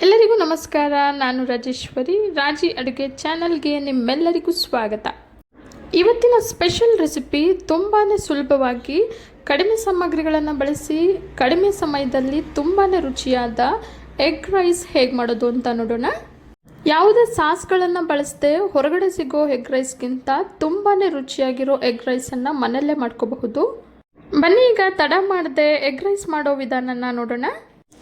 ಎಲ್ಲರಿಗೂ ನಮಸ್ಕಾರ. ನಾನು ರಾಜೇಶ್ವರಿ. ರಾಜಿ ಅಡುಗೆ ಚಾನಲ್ಗೆ ನಿಮ್ಮೆಲ್ಲರಿಗೂ ಸ್ವಾಗತ. ಇವತ್ತಿನ ಸ್ಪೆಷಲ್ ರೆಸಿಪಿ ತುಂಬಾ ಸುಲಭವಾಗಿ ಕಡಿಮೆ ಸಾಮಗ್ರಿಗಳನ್ನು ಬಳಸಿ ಕಡಿಮೆ ಸಮಯದಲ್ಲಿ ತುಂಬಾ ರುಚಿಯಾದ ಎಗ್ ರೈಸ್ ಹೇಗೆ ಮಾಡೋದು ಅಂತ ನೋಡೋಣ. ಯಾವುದೇ ಸಾಸ್ಗಳನ್ನು ಬಳಸದೆ ಹೊರಗಡೆ ಸಿಗೋ ಎಗ್ ರೈಸ್ಗಿಂತ ತುಂಬಾ ರುಚಿಯಾಗಿರೋ ಎಗ್ ರೈಸನ್ನು ಮನೆಯಲ್ಲೇ ಮಾಡ್ಕೋಬಹುದು. ಬನ್ನಿ ಈಗ ತಡ ಮಾಡದೆ ಎಗ್ ರೈಸ್ ಮಾಡೋ ವಿಧಾನನ ನೋಡೋಣ.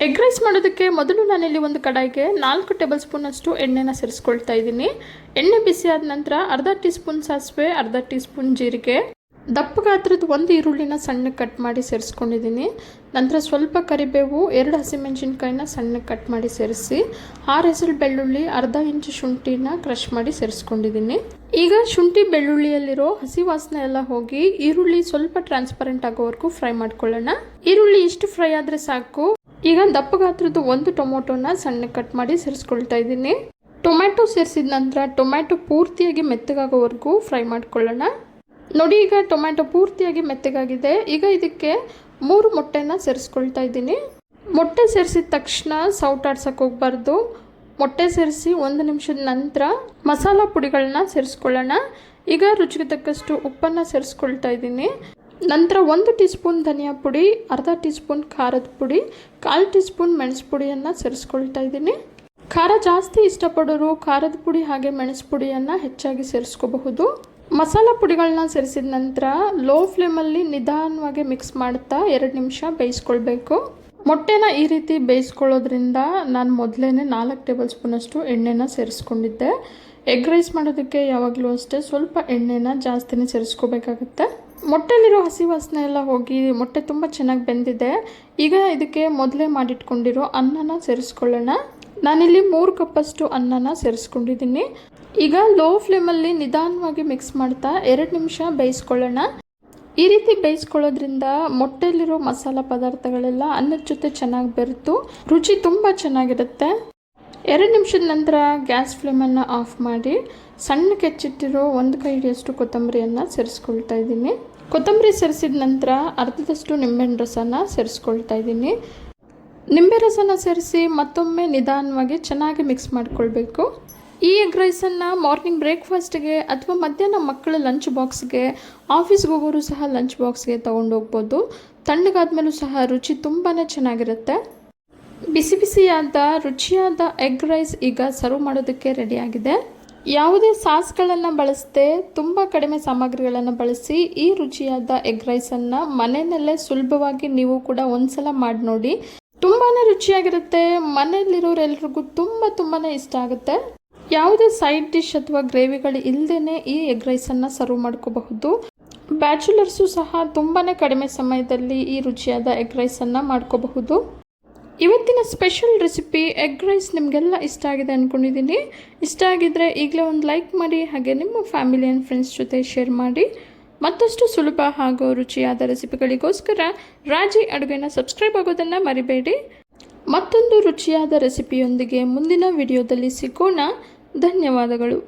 ಎಗ್ ರೈಸ್ ಮಾಡೋದಕ್ಕೆ ಮೊದಲು ನಾನಿಲ್ಲಿ ಒಂದು ಕಡಾಯಿಗೆ 4 ಟೇಬಲ್ ಸ್ಪೂನ್ ಅಷ್ಟು ಎಣ್ಣೆನ ಸೇರಿಸ್ಕೊಳ್ತಾ ಇದ್ದೀನಿ. ಎಣ್ಣೆ ಬಿಸಿ ಆದ ನಂತರ ಅರ್ಧ ಟೀ ಸ್ಪೂನ್ ಸಾಸಿವೆ, ಅರ್ಧ ಟೀ ಸ್ಪೂನ್ ಜೀರಿಗೆ, ದಪ್ಪ ಗಾತ್ರದ ಒಂದು ಈರುಳ್ಳಿನ ಸಣ್ಣಗೆ ಕಟ್ ಮಾಡಿ ಸೇರಿಸ್ಕೊಂಡಿದ್ದೀನಿ. ನಂತರ ಸ್ವಲ್ಪ ಕರಿಬೇವು, 2 ಹಸಿಮೆಣಸಿನ್ಕಾಯಿನ ಸಣ್ಣಗೆ ಕಟ್ ಮಾಡಿ ಸೇರಿಸಿ 6 ಹೆಸರು ಬೆಳ್ಳುಳ್ಳಿ, ಅರ್ಧ ಇಂಚು ಶುಂಠಿನ ಕ್ರಷ್ ಮಾಡಿ ಸೇರಿಸ್ಕೊಂಡಿದ್ದೀನಿ. ಈಗ ಶುಂಠಿ ಬೆಳ್ಳುಳ್ಳಿಯಲ್ಲಿರೋ ಹಸಿ ವಾಸನೆ ಎಲ್ಲ ಹೋಗಿ ಈರುಳ್ಳಿ ಸ್ವಲ್ಪ ಟ್ರಾನ್ಸ್ಪರೆಂಟ್ ಆಗೋವರೆಗೂ ಫ್ರೈ ಮಾಡ್ಕೊಳ್ಳೋಣ. ಈರುಳ್ಳಿ ಇಷ್ಟು ಫ್ರೈ ಆದರೆ ಸಾಕು. ಈಗ ದಪ್ಪ ಗಾತ್ರದ್ದು ಒಂದು ಟೊಮೊಟೊನ ಸಣ್ಣಗೆ ಕಟ್ ಮಾಡಿ ಸೇರಿಸ್ಕೊಳ್ತಾ ಇದ್ದೀನಿ. ಟೊಮ್ಯಾಟೊ ಸೇರಿಸಿದ ನಂತರ ಟೊಮ್ಯಾಟೊ ಪೂರ್ತಿಯಾಗಿ ಮೆತ್ತಗಾಗೋವರೆಗೂ ಫ್ರೈ ಮಾಡ್ಕೊಳ್ಳೋಣ. ನೋಡಿ, ಈಗ ಟೊಮ್ಯಾಟೊ ಪೂರ್ತಿಯಾಗಿ ಮೆತ್ತಗಾಗಿದೆ. ಈಗ ಇದಕ್ಕೆ 3 ಮೊಟ್ಟೆನ ಸೇರಿಸ್ಕೊಳ್ತಾ ಇದ್ದೀನಿ. ಮೊಟ್ಟೆ ಸೇರಿಸಿದ ತಕ್ಷಣ ಸೌಟಾಡ್ಸಕ್ಕೆ ಹೋಗ್ಬಾರ್ದು. ಮೊಟ್ಟೆ ಸೇರಿಸಿ 1 ನಿಮಿಷದ ನಂತರ ಮಸಾಲ ಪುಡಿಗಳನ್ನ ಸೇರಿಸ್ಕೊಳ್ಳೋಣ. ಈಗ ರುಚಿಗೆ ತಕ್ಕಷ್ಟು ಉಪ್ಪನ್ನು ಸೇರಿಸ್ಕೊಳ್ತಾ ಇದ್ದೀನಿ. ನಂತರ 1 ಟೀ ಸ್ಪೂನ್ ಧನಿಯಾ ಪುಡಿ, ಅರ್ಧ ಟೀ ಸ್ಪೂನ್ ಖಾರದ ಪುಡಿ, 1/4 ಟೀ ಸ್ಪೂನ್ ಮೆಣಸು ಪುಡಿಯನ್ನು ಸೇರಿಸ್ಕೊಳ್ತಾ ಇದ್ದೀನಿ. ಖಾರ ಜಾಸ್ತಿ ಇಷ್ಟಪಡೋರು ಖಾರದ ಪುಡಿ ಹಾಗೆ ಮೆಣಸು ಪುಡಿಯನ್ನು ಹೆಚ್ಚಾಗಿ ಸೇರಿಸ್ಕೋಬಹುದು. ಮಸಾಲ ಪುಡಿಗಳನ್ನ ಸೇರಿಸಿದ ನಂತರ ಲೋ ಫ್ಲೇಮಲ್ಲಿ ನಿಧಾನವಾಗಿ ಮಿಕ್ಸ್ ಮಾಡ್ತಾ 2 ನಿಮಿಷ ಬೇಯಿಸ್ಕೊಳ್ಬೇಕು. ಮೊಟ್ಟೆನ ಈ ರೀತಿ ಬೇಯಿಸ್ಕೊಳ್ಳೋದ್ರಿಂದ ನಾನು ಮೊದಲೇ 4 ಟೇಬಲ್ ಸ್ಪೂನ್ ಅಷ್ಟು ಎಣ್ಣೆನ ಸೇರಿಸ್ಕೊಂಡಿದ್ದೆ. ಎಗ್ ರೈಸ್ ಮಾಡೋದಕ್ಕೆ ಯಾವಾಗಲೂ ಅಷ್ಟೇ ಸ್ವಲ್ಪ ಎಣ್ಣೆನ ಜಾಸ್ತಿನೇ ಸೇರಿಸ್ಕೋಬೇಕಾಗುತ್ತೆ. ಮೊಟ್ಟೆಲಿರೋ ಹಸಿ ವಾಸನೆ ಎಲ್ಲ ಹೋಗಿ ಮೊಟ್ಟೆ ತುಂಬ ಚೆನ್ನಾಗಿ ಬೆಂದಿದೆ. ಈಗ ಇದಕ್ಕೆ ಮೊದಲೇ ಮಾಡಿಟ್ಕೊಂಡಿರೋ ಅನ್ನನ ಸೇರಿಸ್ಕೊಳ್ಳೋಣ. ನಾನಿಲ್ಲಿ 3 ಕಪ್ಪಷ್ಟು ಅನ್ನನ ಸೇರಿಸ್ಕೊಂಡಿದ್ದೀನಿ. ಈಗ ಲೋ ಫ್ಲೇಮಲ್ಲಿ ನಿಧಾನವಾಗಿ ಮಿಕ್ಸ್ ಮಾಡ್ತಾ 2 ನಿಮಿಷ ಬೇಯಿಸ್ಕೊಳ್ಳೋಣ. ಈ ರೀತಿ ಬೇಯಿಸ್ಕೊಳ್ಳೋದ್ರಿಂದ ಮೊಟ್ಟೆಲಿರೋ ಮಸಾಲ ಪದಾರ್ಥಗಳೆಲ್ಲ ಅನ್ನದ ಜೊತೆ ಚೆನ್ನಾಗಿ ಬೆರೆತು ರುಚಿ ತುಂಬ ಚೆನ್ನಾಗಿರುತ್ತೆ. 2 ನಿಮಿಷದ ನಂತರ ಗ್ಯಾಸ್ ಫ್ಲೇಮನ್ನು ಆಫ್ ಮಾಡಿ ಸಣ್ಣಗೆ ಹೆಚ್ಚಿಟ್ಟಿರೋ 1 ಕೈ ಹಿಡಿಯಷ್ಟು ಕೊತ್ತಂಬರಿಯನ್ನು ಸೇರಿಸ್ಕೊಳ್ತಾ ಇದ್ದೀನಿ. ಕೊತ್ತಂಬರಿ ಸೇರಿಸಿದ ನಂತರ ಅರ್ಧದಷ್ಟು ನಿಂಬೆಹಣ್ಣು ರಸನ ಸೇರಿಸ್ಕೊಳ್ತಾ ಇದ್ದೀನಿ. ನಿಂಬೆ ರಸನ ಸೇರಿಸಿ ಮತ್ತೊಮ್ಮೆ ನಿಧಾನವಾಗಿ ಚೆನ್ನಾಗಿ ಮಿಕ್ಸ್ ಮಾಡ್ಕೊಳ್ಬೇಕು. ಈ ಎಗ್ ರೈಸನ್ನು ಮಾರ್ನಿಂಗ್ ಬ್ರೇಕ್ಫಾಸ್ಟ್ಗೆ ಅಥವಾ ಮಧ್ಯಾಹ್ನ ಮಕ್ಕಳ ಲಂಚ್ ಬಾಕ್ಸ್ಗೆ, ಆಫೀಸ್ಗೆ ಹೋಗೋರು ಸಹ ಲಂಚ್ ಬಾಕ್ಸ್ಗೆ ತೊಗೊಂಡೋಗ್ಬೋದು. ತಣ್ಣಗಾದ್ಮೇಲೂ ಸಹ ರುಚಿ ತುಂಬಾ ಚೆನ್ನಾಗಿರುತ್ತೆ. ಬಿಸಿ ಬಿಸಿಯಾದ ರುಚಿಯಾದ ಎಗ್ ರೈಸ್ ಈಗ ಸರ್ವ್ ಮಾಡೋದಕ್ಕೆ ರೆಡಿಯಾಗಿದೆ. ಯಾವುದೇ ಸಾಸ್ಗಳನ್ನು ಬಳಸದೆ ತುಂಬ ಕಡಿಮೆ ಸಾಮಗ್ರಿಗಳನ್ನು ಬಳಸಿ ಈ ರುಚಿಯಾದ ಎಗ್ ರೈಸನ್ನು ಮನೆಯಲ್ಲೇ ಸುಲಭವಾಗಿ ನೀವು ಕೂಡ ಒಂದ್ಸಲ ಮಾಡಿ ನೋಡಿ. ತುಂಬಾ ರುಚಿಯಾಗಿರುತ್ತೆ. ಮನೆಯಲ್ಲಿರೋರೆಲ್ರಿಗೂ ತುಂಬಾ ಇಷ್ಟ ಆಗುತ್ತೆ. ಯಾವುದೇ ಸೈಡ್ ಡಿಶ್ ಅಥವಾ ಗ್ರೇವಿಗಳು ಇಲ್ಲದೇ ಈ ಎಗ್ ರೈಸನ್ನು ಸರ್ವ್ ಮಾಡ್ಕೋಬಹುದು. ಬ್ಯಾಚುಲರ್ಸು ಸಹ ತುಂಬಾ ಕಡಿಮೆ ಸಮಯದಲ್ಲಿ ಈ ರುಚಿಯಾದ ಎಗ್ ರೈಸನ್ನು ಮಾಡ್ಕೋಬಹುದು. ಇವತ್ತಿನ ಸ್ಪೆಷಲ್ ರೆಸಿಪಿ ಎಗ್ ರೈಸ್ ನಿಮಗೆಲ್ಲ ಇಷ್ಟ ಆಗಿದೆ ಅಂದ್ಕೊಂಡಿದ್ದೀನಿ. ಇಷ್ಟ ಆಗಿದ್ದರೆ ಈಗಲೇ ಒಂದು ಲೈಕ್ ಮಾಡಿ, ಹಾಗೆ ನಿಮ್ಮ ಫ್ಯಾಮಿಲಿ ಆ್ಯಂಡ್ ಫ್ರೆಂಡ್ಸ್ ಜೊತೆ ಶೇರ್ ಮಾಡಿ. ಮತ್ತಷ್ಟು ಸುಲಭ ಹಾಗೂ ರುಚಿಯಾದ ರೆಸಿಪಿಗಳಿಗೋಸ್ಕರ ರಾಜಿ ಅಡುಗೆನ ಸಬ್ಸ್ಕ್ರೈಬ್ ಆಗೋದನ್ನು ಮರಿಬೇಡಿ. ಮತ್ತೊಂದು ರುಚಿಯಾದ ರೆಸಿಪಿಯೊಂದಿಗೆ ಮುಂದಿನ ವಿಡಿಯೋದಲ್ಲಿ ಸಿಗೋಣ. ಧನ್ಯವಾದಗಳು.